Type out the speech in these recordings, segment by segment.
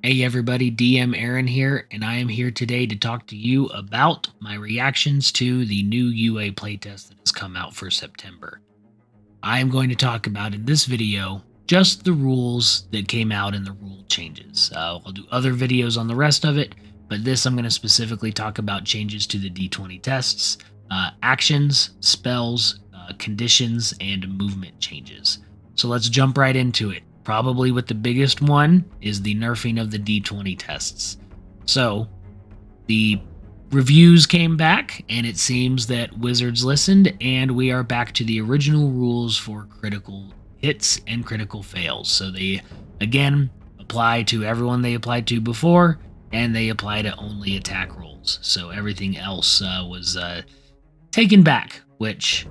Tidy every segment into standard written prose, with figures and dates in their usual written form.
Hey everybody, DM Aaron here, and I am here today to talk to you about my reactions to the new UA playtest that has come out for September. I am going to talk about in this video just the rules that came out and the rule changes. I'll do other videos on the rest of it, but this I'm going to specifically talk about changes to the D20 tests, actions, spells, conditions, and movement changes. So let's jump right into it. Probably with the biggest one is the nerfing of the D20 tests. So the reviews came back, and it seems that Wizards listened, and we are back to the original rules for critical hits and critical fails. So they, again, apply to everyone they applied to before, and they apply to only attack rolls. So everything else was taken back, which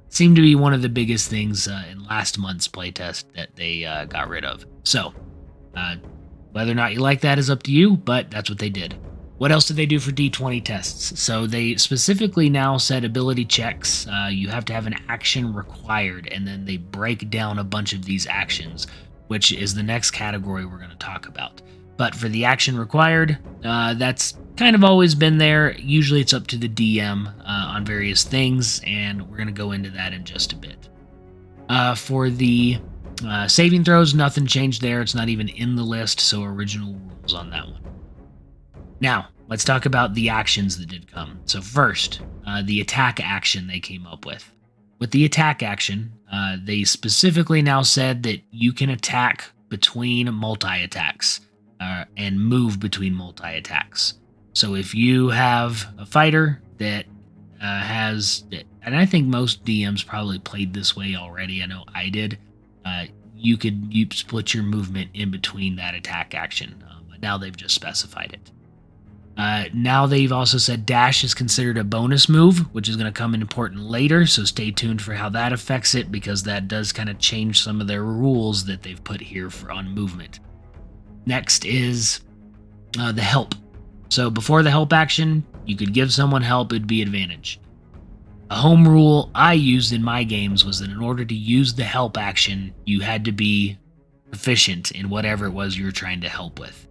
seemed to be one of the biggest things in last month's playtest that they got rid of. So, whether or not you like that is up to you, but that's what they did. What else did they do for D20 tests? So they specifically now said ability checks, you have to have an action required, and then they break down a bunch of these actions, which is the next category we're going to talk about. But for the action required, that's kind of always been there. Usually it's up to the DM on various things, and we're going to go into that in just a bit. For the saving throws, nothing changed there. It's not even in the list, so original rules on that one. Now, let's talk about the actions that did come. So first, the attack action they came up with. With the attack action, they specifically now said that you can attack between multi-attacks and move between multi-attacks. So if you have a fighter that has, and I think most DMs probably played this way already, I know I did, you split your movement in between that attack action, but now they've just specified it. Now they've also said dash is considered a bonus move, which is going to come in important later, so stay tuned for how that affects it, because that does kind of change some of their rules that they've put here on movement. Next is the help. So before the help action, you could give someone help, it'd be advantage. A home rule I used in my games was that in order to use the help action, you had to be proficient in whatever it was you were trying to help with.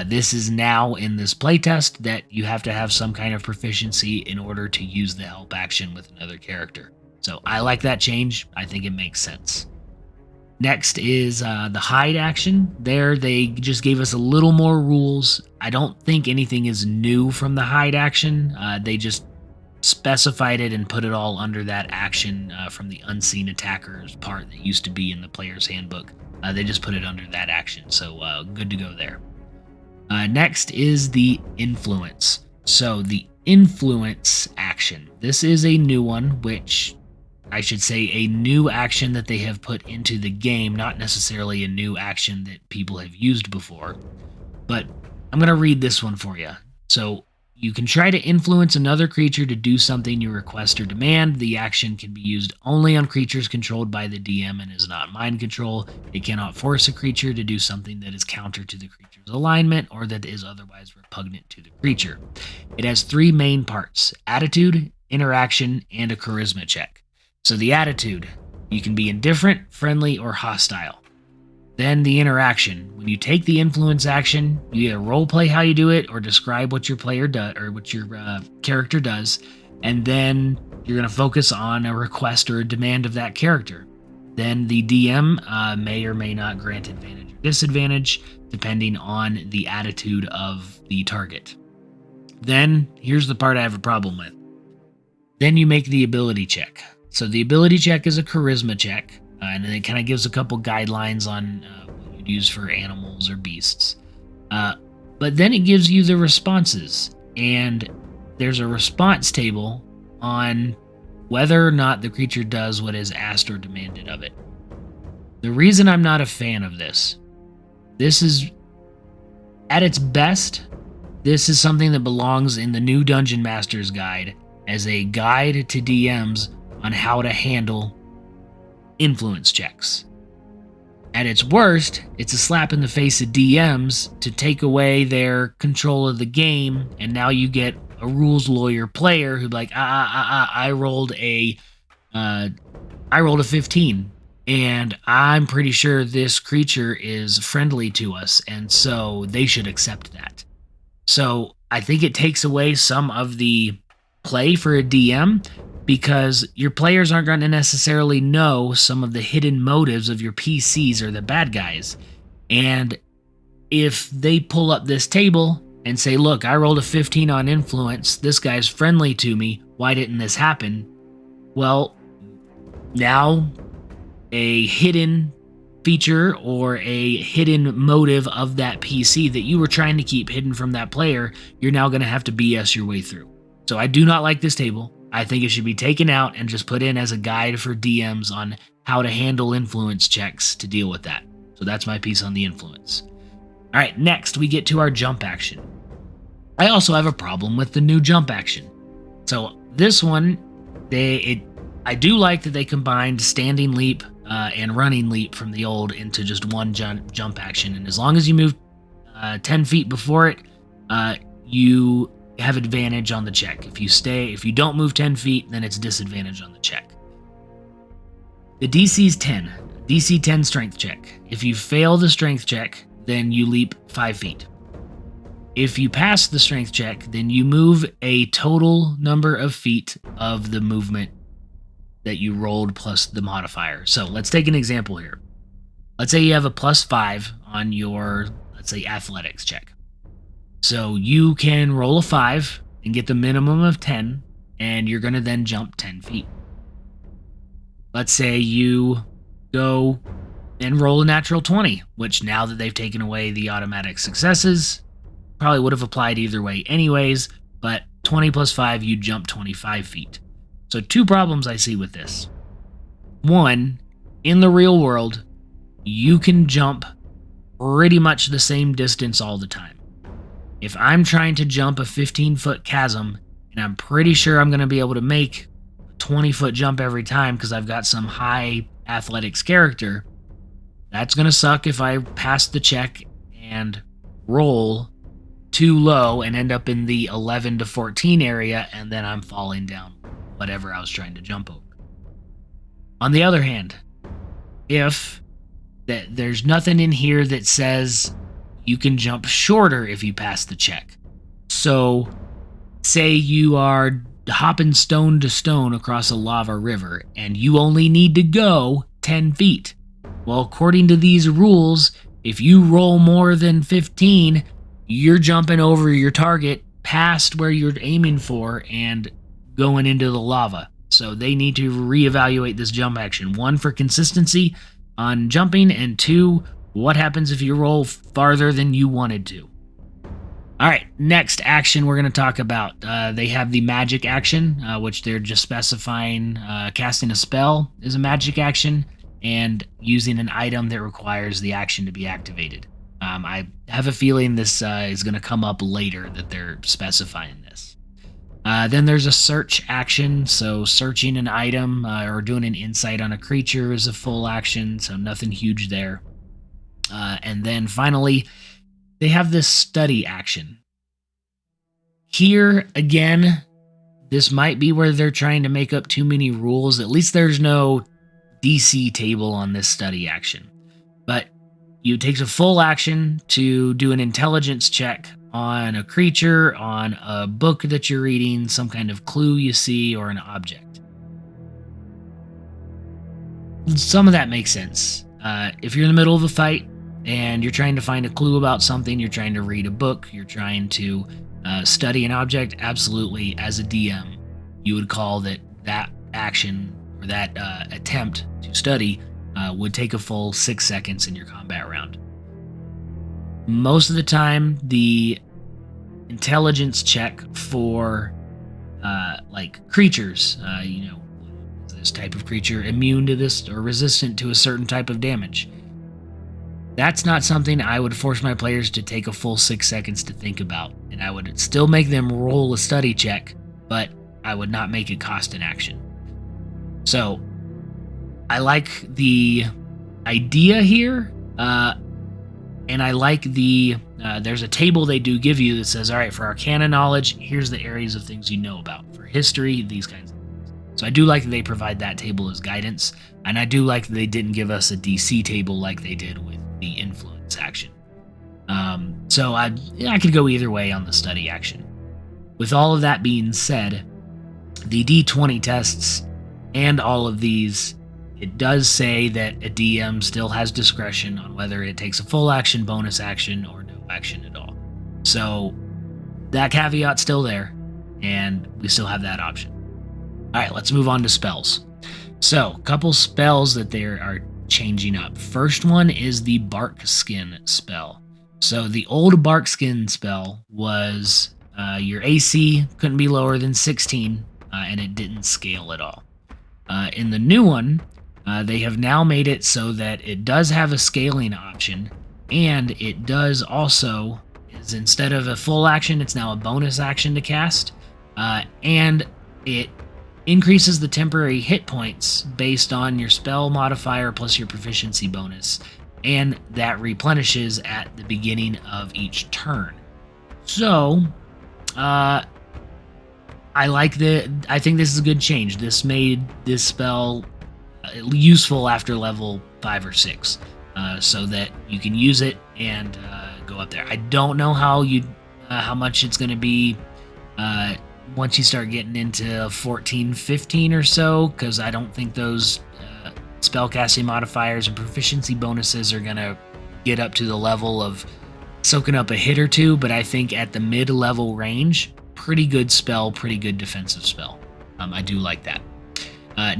This is now in this playtest that you have to have some kind of proficiency in order to use the help action with another character. So I like that change. I think it makes sense. Next is the hide action. There, they just gave us a little more rules. I don't think anything is new from the hide action. They just specified it and put it all under that action from the unseen attackers part that used to be in the player's handbook. They just put it under that action, so good to go there. Next is the influence. So the influence action. This is a new one, which I should say a new action that they have put into the game, not necessarily a new action that people have used before. But I'm going to read this one for you. So you can try to influence another creature to do something you request or demand. The action can be used only on creatures controlled by the DM and is not mind control. It cannot force a creature to do something that is counter to the creature's alignment or that is otherwise repugnant to the creature. It has three main parts: attitude, interaction, and a charisma check. So the attitude, you can be indifferent, friendly, or hostile. Then the interaction. When you take the influence action, you either roleplay how you do it or describe what your player does or what your character does, and then you're going to focus on a request or a demand of that character. Then the DM may or may not grant advantage or disadvantage depending on the attitude of the target. Then here's the part I have a problem with. Then you make the ability check. So the ability check is a charisma check, and it kind of gives a couple guidelines on what you'd use for animals or beasts. But then it gives you the responses, and there's a response table on whether or not the creature does what is asked or demanded of it. The reason I'm not a fan of this is, at its best, this is something that belongs in the new Dungeon Master's Guide as a guide to DMs on how to handle influence checks. At its worst, it's a slap in the face of DMs to take away their control of the game, and now you get a rules lawyer player who'd be like, I rolled a 15. And I'm pretty sure this creature is friendly to us, and so they should accept that. So I think it takes away some of the play for a DM because your players aren't going to necessarily know some of the hidden motives of your PCs or the bad guys. And if they pull up this table and say, look, I rolled a 15 on influence, this guy's friendly to me, why didn't this happen? Well, now a hidden feature or a hidden motive of that PC that you were trying to keep hidden from that player, you're now going to have to BS your way through. So I do not like this table. I think it should be taken out and just put in as a guide for DMs on how to handle influence checks to deal with that. So that's my piece on the influence. All right, next we get to our jump action. I also have a problem with the new jump action. So this one, I do like that they combined standing leap and running leap from the old into just one jump action. And as long as you move 10 feet before it, you have advantage on the check. If you don't move 10 feet, then it's disadvantage on the check. The DC's 10. DC 10 strength check. If you fail the strength check, then you leap 5 feet. If you pass the strength check, then you move a total number of feet of the movement that you rolled plus the modifier. So let's take an example here. Let's say you have a +5 on your, let's say, athletics check. So you can roll a 5 and get the minimum of 10, and you're going to then jump 10 feet. Let's say you go and roll a natural 20, which now that they've taken away the automatic successes, probably would have applied either way anyways, but 20 plus 5, you jump 25 feet. So 2 problems I see with this. 1, in the real world, you can jump pretty much the same distance all the time. If I'm trying to jump a 15-foot chasm, and I'm pretty sure I'm going to be able to make a 20-foot jump every time because I've got some high athletics character, that's going to suck if I pass the check and roll too low and end up in the 11 to 14 area, and then I'm falling down whatever I was trying to jump over. On the other hand, if there's nothing in here that says you can jump shorter if you pass the check. So say you are hopping stone to stone across a lava river and you only need to go 10 feet. Well, according to these rules, if you roll more than 15, you're jumping over your target past where you're aiming for and going into the lava. So they need to reevaluate this jump action. 1, for consistency on jumping, and 2, what happens if you roll farther than you wanted to. All right, next action we're going to talk about. They have the magic action, which they're just specifying casting a spell is a magic action and using an item that requires the action to be activated. I have a feeling this is going to come up later that they're specifying this. Then there's a search action, so searching an item or doing an insight on a creature is a full action, so nothing huge there. And then finally, they have this study action. Here, again, this might be where they're trying to make up too many rules. At least there's no DC table on this study action. But it takes a full action to do an intelligence check on a creature, on a book that you're reading, some kind of clue you see, or an object. Some of that makes sense. If you're in the middle of a fight and you're trying to find a clue about something, you're trying to read a book, you're trying to study an object, absolutely, as a DM, you would call that action or that attempt to study would take a full 6 seconds in your combat round. Most of the time, the intelligence check for like creatures, this type of creature immune to this or resistant to a certain type of damage. That's not something I would force my players to take a full 6 seconds to think about, and I would still make them roll a study check, but I would not make it cost an action. So I like the idea here, and I like there's a table they do give you that says, all right, for Arcana knowledge, here's the areas of things you know about. For history, these kinds of things. So I do like that they provide that table as guidance, and I do like that they didn't give us a DC table like they did with the influence action. So I could go either way on the study action. With all of that being said, the D20 tests and all of these, it does say that a DM still has discretion on whether it takes a full action, bonus action, or no action at all. So that caveat's still there, and we still have that option. All right, let's move on to spells. So, a couple spells that they are changing up. First one is the Barkskin Spell. So, the old Barkskin Spell was your AC couldn't be lower than 16, and it didn't scale at all. In the new one, they have now made it so that it does have a scaling option, and it does also, instead of a full action, it's now a bonus action to cast, and it increases the temporary hit points based on your spell modifier plus your proficiency bonus, and that replenishes at the beginning of each turn. So, I think this is a good change. This made this spell useful after level 5 or 6, so that you can use it and go up there. I don't know how much it's going to be once you start getting into 14, 15 or so, because I don't think those spellcasting modifiers and proficiency bonuses are going to get up to the level of soaking up a hit or two, but I think at the mid-level range, pretty good spell, pretty good defensive spell. I do like that.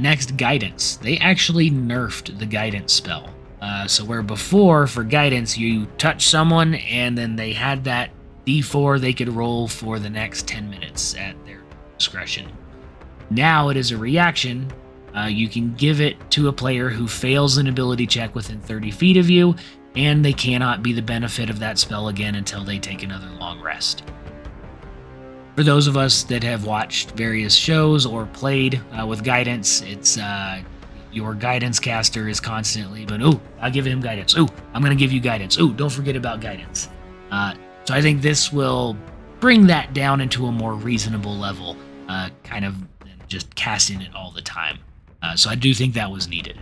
Next, Guidance. They actually nerfed the Guidance spell. So where before, for Guidance, you touch someone and then they had that D4 they could roll for the next 10 minutes at their discretion. Now it is a reaction. You can give it to a player who fails an ability check within 30 feet of you, and they cannot be the benefit of that spell again until they take another long rest. For those of us that have watched various shows or played with Guidance, it's your Guidance caster is constantly, but I'll give him Guidance. I'm going to give you Guidance. Don't forget about Guidance. So I think this will bring that down into a more reasonable level, kind of just casting it all the time. So I do think that was needed.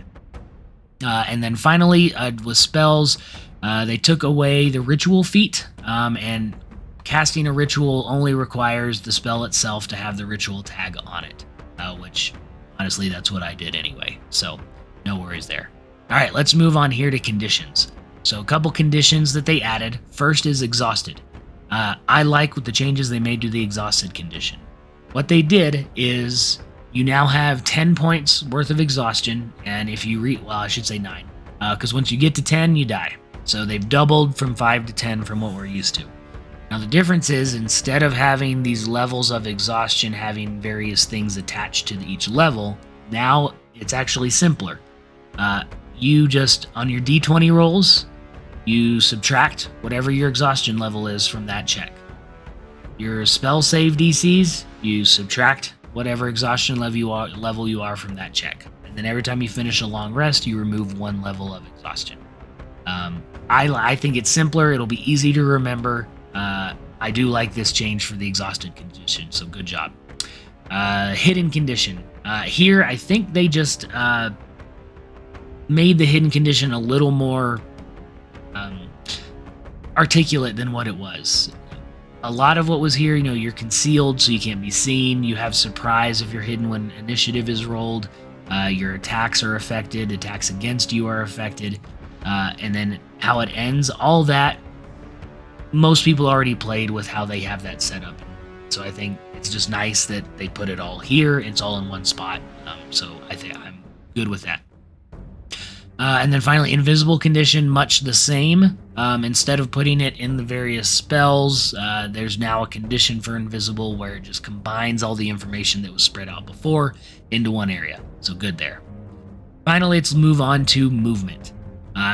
And then finally, with spells, they took away the ritual feat, and casting a ritual only requires the spell itself to have the ritual tag on it, which honestly, that's what I did anyway. So no worries there. All right, let's move on here to conditions. So a couple conditions that they added. First is exhausted. I like what the changes they made to the exhausted condition. What they did is you now have 10 points worth of exhaustion, and if you I should say 9, because once you get to 10, you die. So they've doubled from 5 to 10 from what we're used to. Now the difference is, instead of having these levels of exhaustion having various things attached to each level, now it's actually simpler. You just, on your D20 rolls, you subtract whatever your exhaustion level is from that check. Your spell save DCs, you subtract whatever exhaustion level you are from that check. And then every time you finish a long rest, you remove 1 level of exhaustion. I think it's simpler. It'll be easy to remember. I do like this change for the exhausted condition, so good job. Hidden condition. Here, I think they just made the hidden condition a little more articulate than what it was. A lot of what was here, you're concealed so you can't be seen. You have surprise if you're hidden when initiative is rolled. Your attacks are affected. Attacks against you are affected. And then how it ends, all that, most people already played with how they have that set up. So I think it's just nice that they put it all here. It's all in one spot. So I think I'm good with that. And then finally, invisible condition, much the same. Instead of putting it in the various spells, there's now a condition for invisible where it just combines all the information that was spread out before into one area. So good there. Finally, let's move on to movement.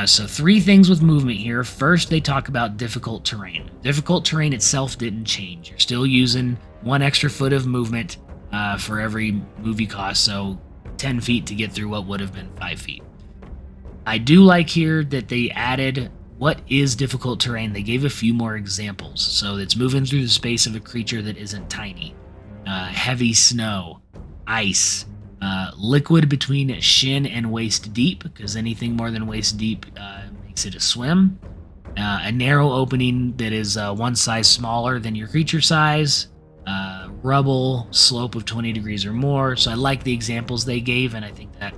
So 3 things with movement here. First, they talk about difficult terrain. Difficult terrain itself didn't change. You're still using 1 extra foot of movement for every move you cost, so 10 feet to get through what would have been 5 feet. I do like here that they added what is difficult terrain. They gave a few more examples. So it's moving through the space of a creature that isn't tiny. Heavy snow, ice, Liquid between shin and waist deep, because anything more than waist deep makes it a swim. A narrow opening that is one size smaller than your creature size. Rubble, slope of 20 degrees or more. So I like the examples they gave, and I think that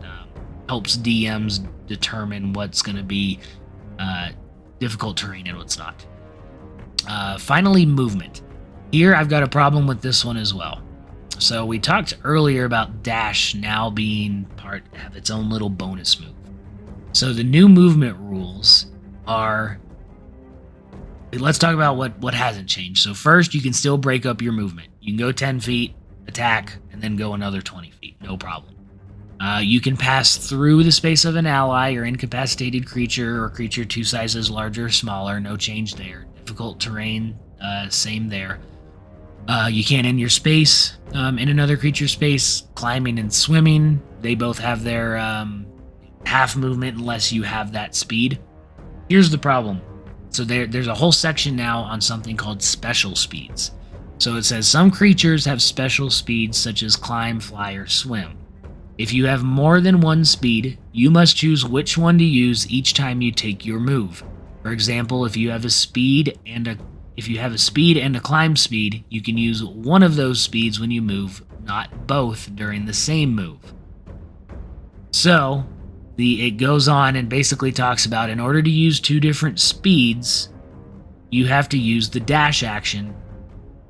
helps DMs determine what's going to be difficult terrain and what's not. Finally, movement. Here I've got a problem with this one as well. So we talked earlier about dash now being have its own little bonus move. So the new movement rules are... Let's talk about what hasn't changed. So first, you can still break up your movement. You can go 10 feet, attack, and then go another 20 feet. No problem. You can pass through the space of an ally or incapacitated creature or creature 2 sizes larger or smaller. No change there. Difficult terrain, same there. You can't end your space in another creature's space. Climbing and swimming, they both have their half movement unless you have that speed. Here's the problem. So there's a whole section now on something called special speeds. So it says some creatures have special speeds such as climb, fly, or swim. If you have more than one speed, you must choose which one to use each time you take your move. For example, if you have a speed and a climb speed, you can use one of those speeds when you move, not both during the same move. So it goes on and basically talks about, in order to use 2 different speeds, you have to use the dash action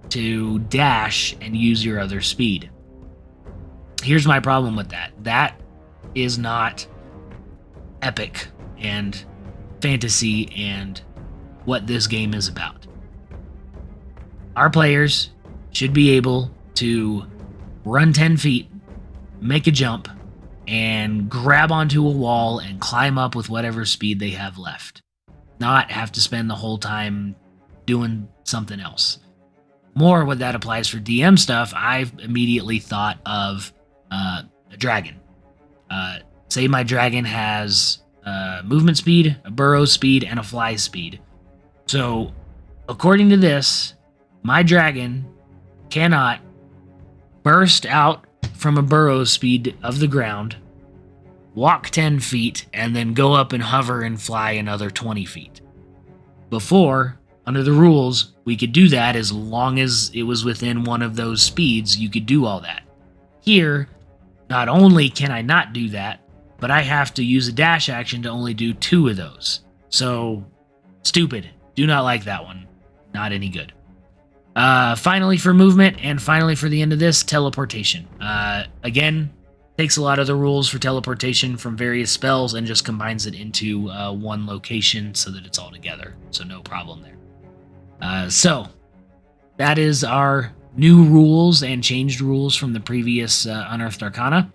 to dash and use your other speed. Here's my problem with that. That is not epic and fantasy and what this game is about. Our players should be able to run 10 feet, make a jump, and grab onto a wall and climb up with whatever speed they have left. Not have to spend the whole time doing something else. More when that applies for DM stuff, I've immediately thought of a dragon. Say my dragon has movement speed, a burrow speed, and a fly speed. So, according to this, my dragon cannot burst out from a burrow speed of the ground, walk 10 feet, and then go up and hover and fly another 20 feet. Before, under the rules, we could do that as long as it was within one of those speeds, you could do all that. Here, not only can I not do that, but I have to use a dash action to only do 2 of those. So, stupid. Do not like that one. Not any good. Finally for movement, and finally for the end of this, teleportation. Again, takes a lot of the rules for teleportation from various spells and just combines it into one location so that it's all together. So no problem there. So that is our new rules and changed rules from the previous Unearthed Arcana.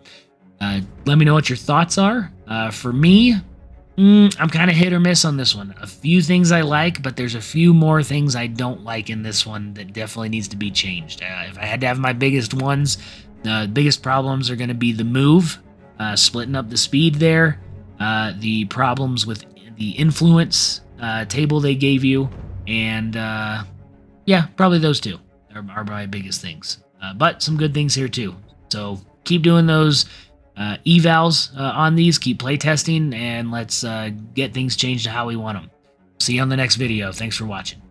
Let me know what your thoughts are. For me, I'm kind of hit or miss on this one. A few things I like, but there's a few more things I don't like in this one that definitely needs to be changed. If I had to have my biggest ones, the biggest problems are going to be the move, splitting up the speed there, the problems with the influence table they gave you, and yeah, probably those 2 are my biggest things. But some good things here too. So keep doing those evals on these, keep playtesting, and let's get things changed to how we want them. See you on the next video. Thanks for watching.